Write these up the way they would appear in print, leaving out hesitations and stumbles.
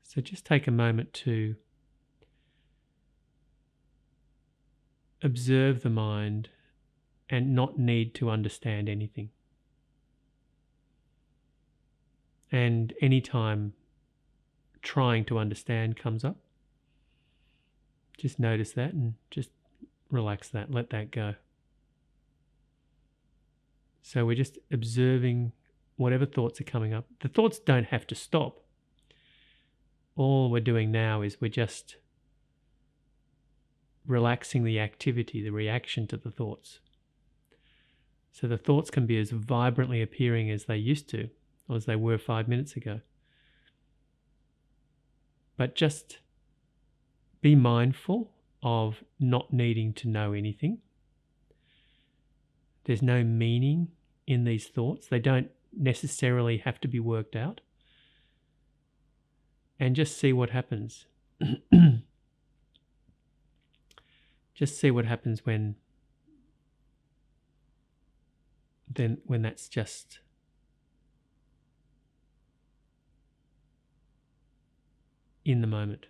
So just take a moment to observe the mind and not need to understand anything. And anytime trying to understand comes up, just notice that and just relax that, let that go. So we're just observing whatever thoughts are coming up. The thoughts don't have to stop. All we're doing now is we're just relaxing the activity, the reaction to the thoughts. So the thoughts can be as vibrantly appearing as they used to, or as they were 5 minutes ago. But just be mindful of not needing to know anything. There's no meaning in these thoughts. They don't necessarily have to be worked out. And just see what happens. Just see what happens when that's just in the moment.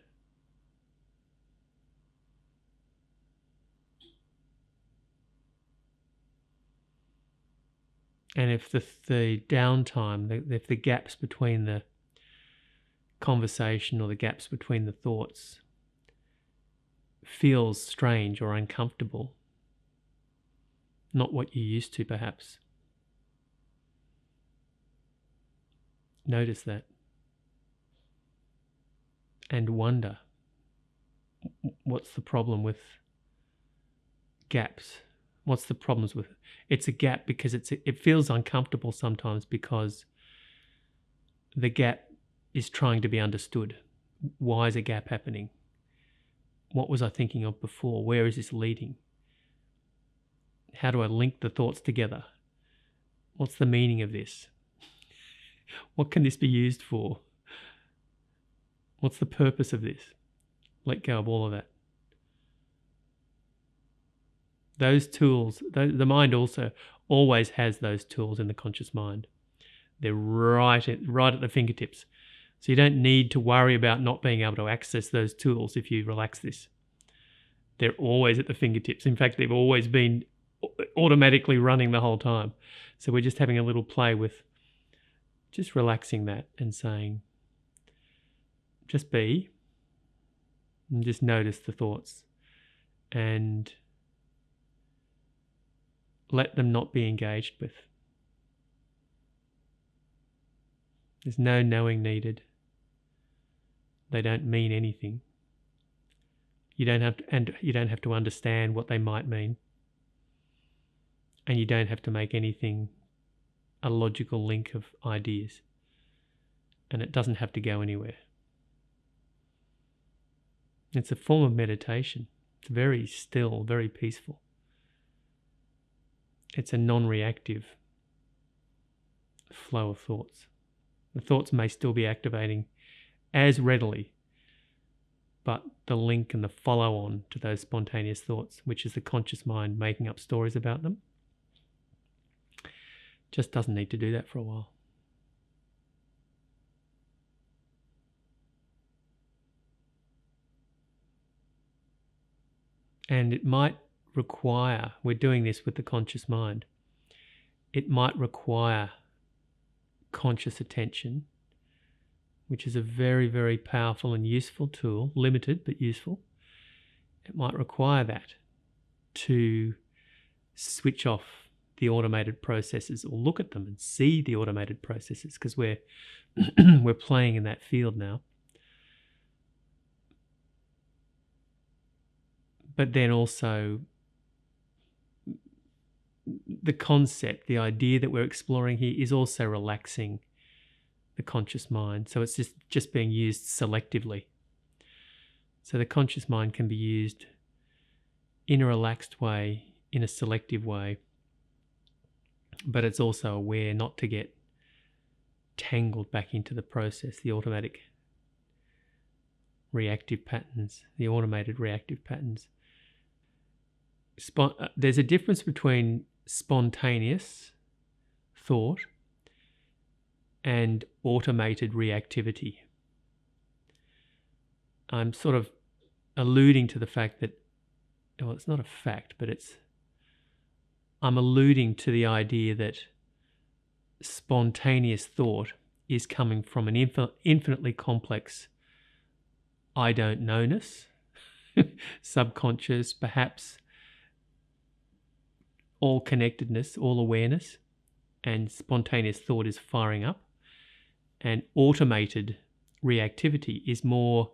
And if the downtime, if the gaps between the conversation or the gaps between the thoughts feels strange or uncomfortable, not what you're used to perhaps, notice that and wonder, what's the problem with gaps? What's the problems with it? It's a gap because it feels uncomfortable sometimes because the gap is trying to be understood. Why is a gap happening? What was I thinking of before? Where is this leading? How do I link the thoughts together? What's the meaning of this? What can this be used for? What's the purpose of this? Let go of all of that. Those tools, the mind also always has those tools in the conscious mind. They're right at the fingertips. So you don't need to worry about not being able to access those tools if you relax this. They're always at the fingertips. In fact, they've always been automatically running the whole time. So we're just having a little play with just relaxing that and saying, just be, and just notice the thoughts and let them not be engaged with. There's no knowing needed. They don't mean anything. You don't have to understand what they might mean. And you don't have to make anything a logical link of ideas. And it doesn't have to go anywhere. It's a form of meditation. It's very still, very peaceful. It's a non-reactive flow of thoughts. The thoughts may still be activating as readily, but the link and the follow-on to those spontaneous thoughts, which is the conscious mind making up stories about them, just doesn't need to do that for a while. And it might require, we're doing this with the conscious mind, it might require conscious attention, which is a very, very powerful and useful tool, limited but useful. It might require that to switch off the automated processes or look at them and see the automated processes, because we're we're playing in that field now. But then also the concept, the idea that we're exploring here is also relaxing the conscious mind. So it's just being used selectively. So the conscious mind can be used in a relaxed way, in a selective way, but it's also aware not to get tangled back into the process, the automatic reactive patterns, the automated reactive patterns. There's a difference between spontaneous thought and automated reactivity. I'm sort of alluding to the fact that, well, it's not a fact, but I'm alluding to the idea that spontaneous thought is coming from an infinitely complex I don't knownness, subconscious, perhaps all connectedness, all awareness, and spontaneous thought is firing up. And automated reactivity is more,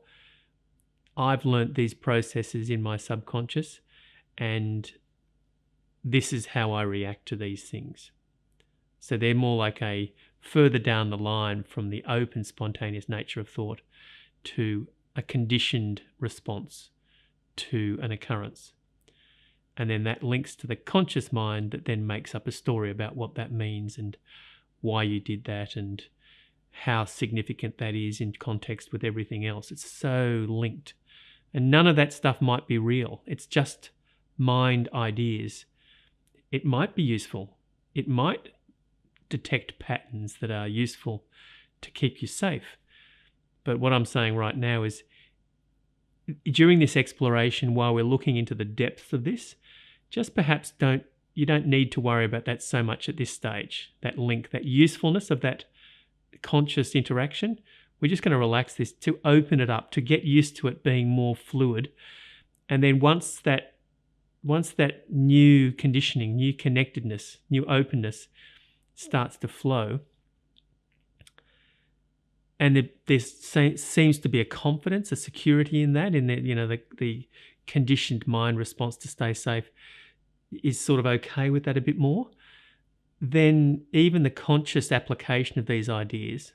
I've learnt these processes in my subconscious and this is how I react to these things. So they're more like a further down the line from the open, spontaneous nature of thought to a conditioned response to an occurrence. And then that links to the conscious mind that then makes up a story about what that means and why you did that and how significant that is in context with everything else. It's so linked. And none of that stuff might be real. It's just mind ideas. It might be useful. It might detect patterns that are useful to keep you safe. But what I'm saying right now is during this exploration, while we're looking into the depths of this, just perhaps you don't need to worry about that so much at this stage, that link, that usefulness of that conscious interaction. We're just going to relax this to open it up, to get used to it being more fluid. And then once that new conditioning, new connectedness, new openness starts to flow, and there seems to be a confidence, a security in that, in the conditioned mind response to stay safe is sort of okay with that a bit more, then even the conscious application of these ideas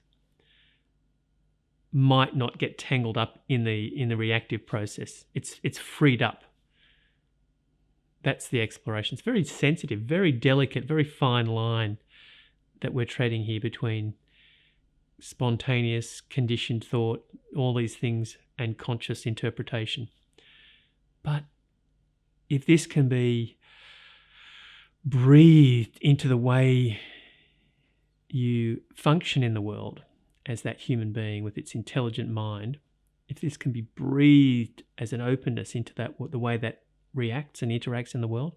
might not get tangled up in the reactive process. It's freed up. That's the exploration. It's very sensitive, very delicate, very fine line that we're treading here between spontaneous, conditioned thought, all these things, and conscious interpretation. But if this can be breathed into the way you function in the world as that human being with its intelligent mind, if this can be breathed as an openness into the way that reacts and interacts in the world,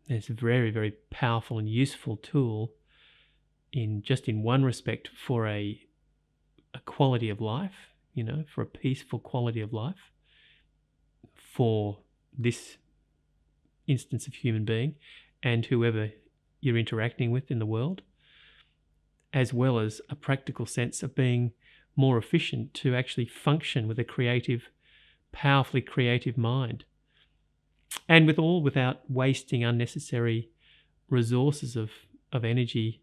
it's a very, very powerful and useful tool in one respect for a quality of life, for a peaceful quality of life for this instance of human being and whoever you're interacting with in the world, as well as a practical sense of being more efficient to actually function with a creative, powerfully creative mind. And without wasting unnecessary resources of energy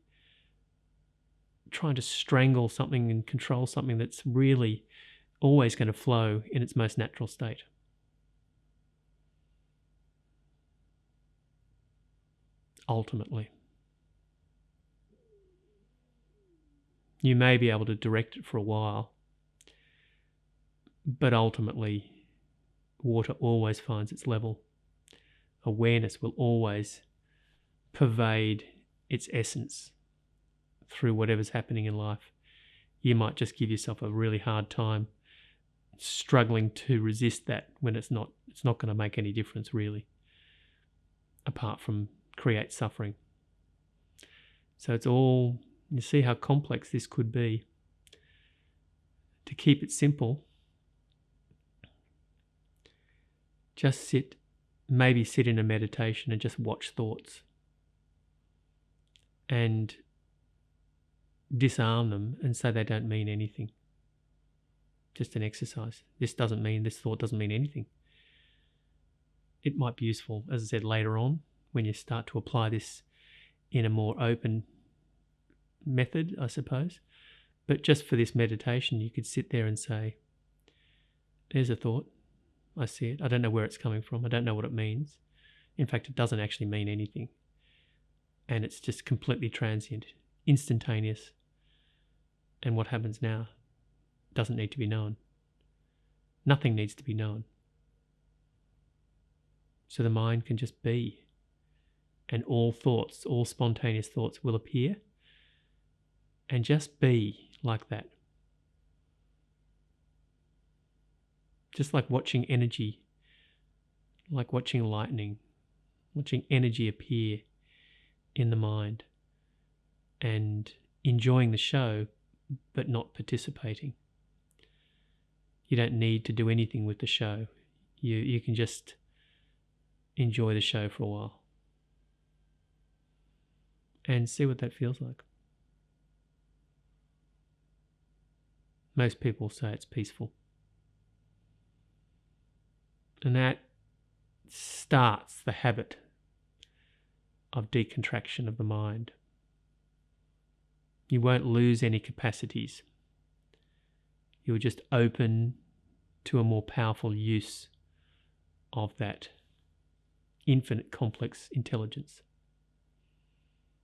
trying to strangle something and control something that's really always going to flow in its most natural state. Ultimately. You may be able to direct it for a while, but ultimately water always finds its level. Awareness will always pervade its essence through whatever's happening in life. You might just give yourself a really hard time struggling to resist that when it's not going to make any difference really, apart from create suffering. So it's all, you see how complex this could be. To keep it simple, just maybe sit in a meditation and just watch thoughts and disarm them and say they don't mean anything. Just an exercise. This thought doesn't mean anything. It might be useful, as I said, later on when you start to apply this in a more open method, I suppose. But just for this meditation, you could sit there and say, there's a thought. I see it. I don't know where it's coming from. I don't know what it means. In fact, it doesn't actually mean anything. And it's just completely transient, instantaneous. And what happens now doesn't need to be known. Nothing needs to be known. So the mind can just be. And all thoughts, all spontaneous thoughts will appear and just be like that. just like watching energy, like watching lightning, watching energy appear in the mind and enjoying the show but not participating. You don't need to do anything with the show. You can just enjoy the show for a while and see what that feels like. Most people say it's peaceful. And that starts the habit of decontraction of the mind. You won't lose any capacities. You'll just open to a more powerful use of that infinite complex intelligence.